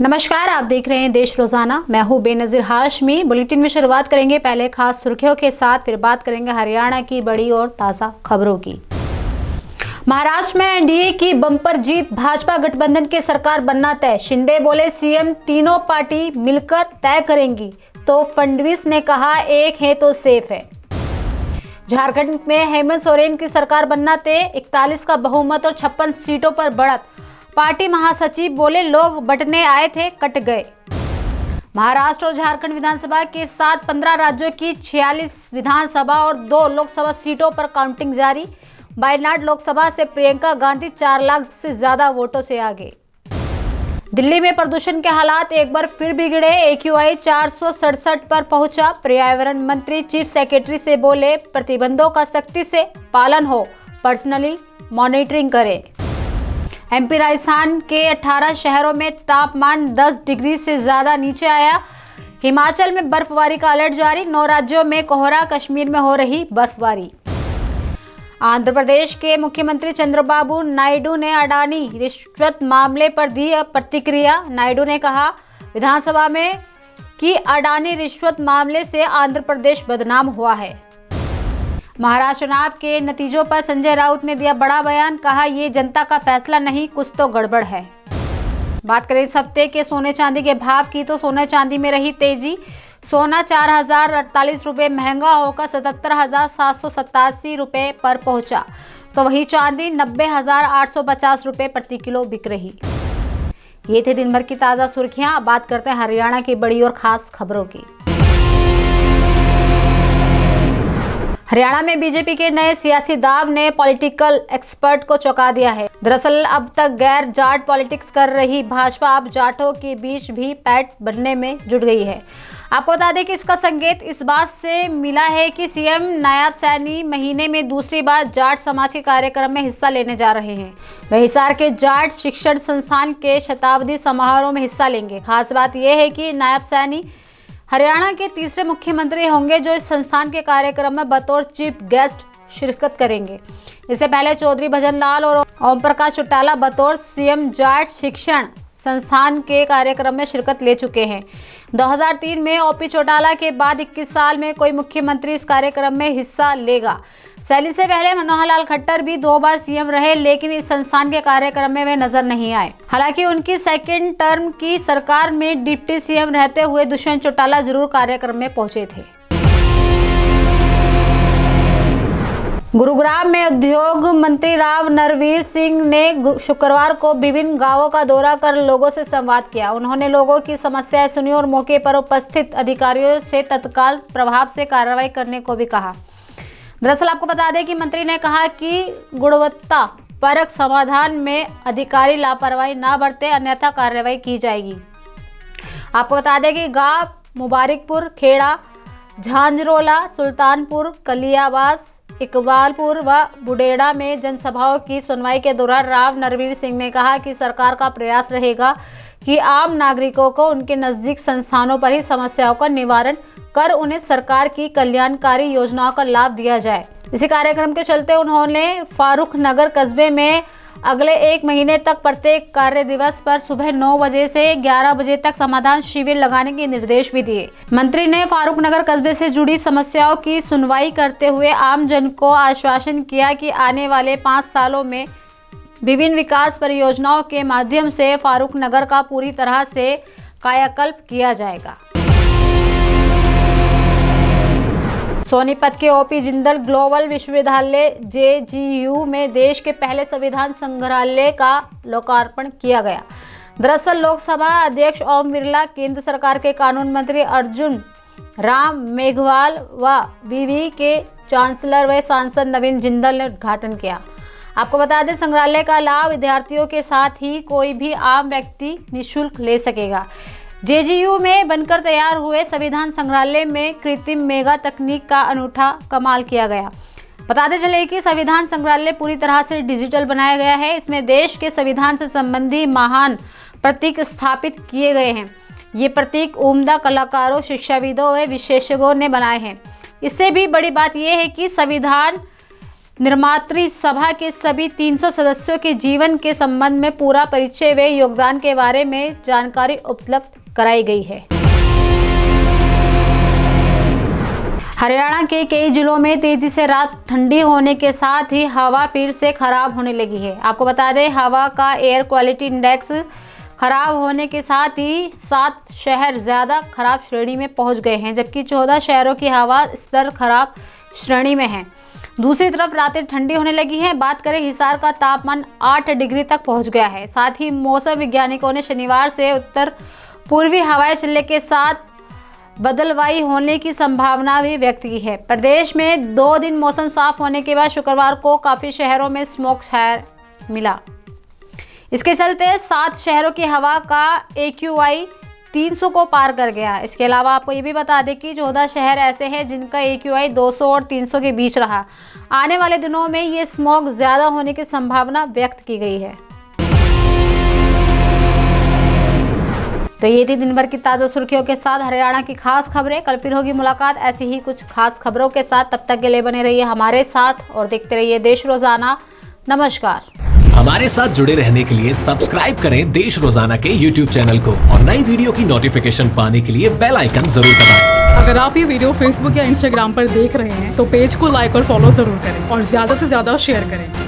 नमस्कार, आप देख रहे हैं देश रोजाना। मैं हूं बेनजीर हाशमी। बुलेटिन में शुरुआत करेंगे पहले खास सुर्खियों के साथ, फिर बात करेंगे हरियाणा की बड़ी और ताज़ा खबरों की। महाराष्ट्र में एनडीए की बम्पर जीत, भाजपा गठबंधन के सरकार बनना तय। शिंदे बोले सीएम तीनों पार्टी मिलकर तय करेंगी, तो फडणवीस ने कहा एक है तो सेफ है। झारखंड में हेमंत सोरेन की सरकार बनना तय, 41 का बहुमत और 56 सीटों पर बढ़त। पार्टी महासचिव बोले लोग बंटने आए थे, कट गए। महाराष्ट्र और झारखंड विधानसभा के साथ 15 राज्यों की 46 विधानसभा और 2 लोकसभा सीटों पर काउंटिंग जारी। वायनाड लोकसभा से प्रियंका गांधी 4 लाख से ज्यादा वोटों से आगे। दिल्ली में प्रदूषण के हालात एक बार फिर बिगड़े, AQI 467 पर पहुंचा। पर्यावरण मंत्री चीफ सेक्रेटरी से बोले प्रतिबंधों का सख्ती से पालन हो, पर्सनली मॉनिटरिंग करें। MP राजस्थान के 18 शहरों में तापमान 10 डिग्री से ज्यादा नीचे आया। हिमाचल में बर्फबारी का अलर्ट जारी, 9 राज्यों में कोहरा, कश्मीर में हो रही बर्फबारी। आंध्र प्रदेश के मुख्यमंत्री चंद्रबाबू नायडू ने अडानी रिश्वत मामले पर दी प्रतिक्रिया। नायडू ने कहा विधानसभा में कि अडानी रिश्वत मामले से आंध्र प्रदेश बदनाम हुआ है। महाराष्ट्र चुनाव के नतीजों पर संजय राउत ने दिया बड़ा बयान, कहा ये जनता का फैसला नहीं, कुछ तो गड़बड़ है। बात करें इस हफ्ते के सोने चांदी के भाव की, तो सोने चांदी में रही तेजी। सोना 4048 रुपये महंगा होकर 77,787 रुपये पर पहुंचा, तो वहीं चांदी 90,850 रुपये प्रति किलो बिक रही। ये थे दिन भर की ताज़ा सुर्खियां। अब बात करते हैं हरियाणा की बड़ी और खास खबरों की। हरियाणा में बीजेपी के नए सियासी दाव ने पॉलिटिकल एक्सपर्ट को चौंका दिया है। दरअसल अब तक गैर जाट पॉलिटिक्स कर रही भाजपा अब जाटों के बीच भी पैठ बनने में जुट गई है। आपको बता दें कि इसका संकेत इस बात से मिला है कि सीएम नायब सैनी महीने में दूसरी बार जाट समाज के कार्यक्रम में हिस्सा लेने जा रहे हैं। वह हिसार के जाट शिक्षण संस्थान के शताब्दी समारोह में हिस्सा लेंगे। खास बात यह है कि नायब सैनी हरियाणा के तीसरे मुख्यमंत्री होंगे जो इस संस्थान के कार्यक्रम में बतौर चीफ गेस्ट शिरकत करेंगे। इससे पहले चौधरी भजन लाल और ओम प्रकाश चौटाला बतौर सीएम जाट शिक्षण संस्थान के कार्यक्रम में शिरकत ले चुके हैं। 2003 में ओपी चौटाला के बाद 21 साल में कोई मुख्यमंत्री इस कार्यक्रम में हिस्सा लेगा। सैनी से पहले मनोहर लाल खट्टर भी 2 बार सीएम रहे, लेकिन इस संस्थान के कार्यक्रम में वे नजर नहीं आए। हालांकि उनकी सेकेंड टर्म की सरकार में डिप्टी सीएम रहते हुए दुष्यंत चौटाला जरूर कार्यक्रम में पहुंचे थे। गुरुग्राम में उद्योग मंत्री राव नरवीर सिंह ने शुक्रवार को विभिन्न गांवों का दौरा कर लोगों से संवाद किया। उन्होंने लोगों की समस्याएं सुनी और मौके पर उपस्थित अधिकारियों से तत्काल प्रभाव से कार्रवाई करने को भी कहा। दरअसल आपको बता दें कि मंत्री ने कहा कि गुणवत्ता परक समाधान में अधिकारी लापरवाही न बरते, अन्यथा कार्रवाई की जाएगी। आपको बता दें कि गांव मुबारकपुर, खेड़ा, झांझरोला, सुल्तानपुर, कलियाबास, इकबालपुर व बुडेड़ा में जनसभाओं की सुनवाई के दौरान राव नरवीर सिंह ने कहा कि सरकार का प्रयास रहेगा कि आम नागरिकों को उनके नजदीक संस्थानों पर ही समस्याओं का निवारण कर उन्हें सरकार की कल्याणकारी योजनाओं का लाभ दिया जाए। इसी कार्यक्रम के चलते उन्होंने फारूक नगर कस्बे में अगले 1 महीने तक प्रत्येक कार्य दिवस पर सुबह 9 बजे से 11 बजे तक समाधान शिविर लगाने के निर्देश भी दिए। मंत्री ने फारूक नगर कस्बे से जुड़ी समस्याओं की सुनवाई करते हुए आम जन को आश्वासन किया कि आने वाले 5 सालों में विभिन्न विकास परियोजनाओं के माध्यम से फारूक नगर का पूरी तरह से कायाकल्प किया जाएगा। सोनीपत के ओपी जिंदल ग्लोबल विश्वविद्यालय JGU में देश के पहले संविधान संग्रहालय का लोकार्पण किया गया। दरअसल लोकसभा अध्यक्ष ओम बिरला, केंद्र सरकार के कानून मंत्री अर्जुन राम मेघवाल व विवि के चांसलर व सांसद नवीन जिंदल ने उद्घाटन किया। आपको बता दें संग्रहालय का लाभ विद्यार्थियों के साथ ही कोई भी आम व्यक्ति निःशुल्क ले सकेगा। JGU में बनकर तैयार हुए संविधान संग्रहालय में कृत्रिम मेगा तकनीक का अनूठा कमाल किया गया। बताते चले कि संविधान संग्रहालय पूरी तरह से डिजिटल बनाया गया है। इसमें देश के संविधान से संबंधी महान प्रतीक स्थापित किए गए हैं। ये प्रतीक उम्दा कलाकारों, शिक्षाविदों व विशेषज्ञों ने बनाए हैं। इससे भी बड़ी बात यह है कि संविधान निर्मात्री सभा के सभी 300 सदस्यों के जीवन के संबंध में पूरा परिचय व योगदान के बारे में जानकारी उपलब्ध कराई गई है। हरियाणा के कई जिलों में तेजी से रात ठंडी होने के साथ ही हवा फिर से खराब होने लगी है। आपको बता दें, हवा का एयर क्वालिटी इंडेक्स खराब होने के साथ ही 7 शहर ज़्यादा खराब श्रेणी में पहुंच गए हैं, जबकि 14 शहरों की हवा स्तर खराब श्रेणी में है। दूसरी तरफ रातें ठंडी होने लगी हैं। बात करें हिसार का तापमान 8 डिग्री तक पहुंच गया है। साथ ही मौसम वैज्ञानिकों ने शनिवार से उत्तर पूर्वी हवाएं चलने के साथ बदलवाई होने की संभावना भी व्यक्त की है। प्रदेश में 2 दिन मौसम साफ होने के बाद शुक्रवार को काफ़ी शहरों में स्मॉग छाया मिला। इसके चलते 7 शहरों की हवा का AQI 300 को पार कर गया। इसके अलावा आपको ये भी बता दें कि 14 शहर ऐसे हैं जिनका AQI 200 और 300 के बीच रहा। आने वाले दिनों में ये स्मॉग ज़्यादा होने की संभावना व्यक्त की गई है। तो ये थी दिन भर की ताज़ा सुर्खियों के साथ हरियाणा की खास खबरें। कल फिर होगी मुलाकात ऐसी ही कुछ खास खबरों के साथ। तब तक के लिए बने रहिए हमारे साथ और देखते रहिए देश रोजाना। नमस्कार। हमारे साथ जुड़े रहने के लिए सब्सक्राइब करें देश रोजाना के YouTube चैनल को और नई वीडियो की नोटिफिकेशन पाने के लिए बेल आइकन जरूर दबाएं। अगर आप ये वीडियो Facebook या Instagram पर देख रहे हैं तो पेज को लाइक और फॉलो जरूर करें और ज्यादा से ज्यादा शेयर करें।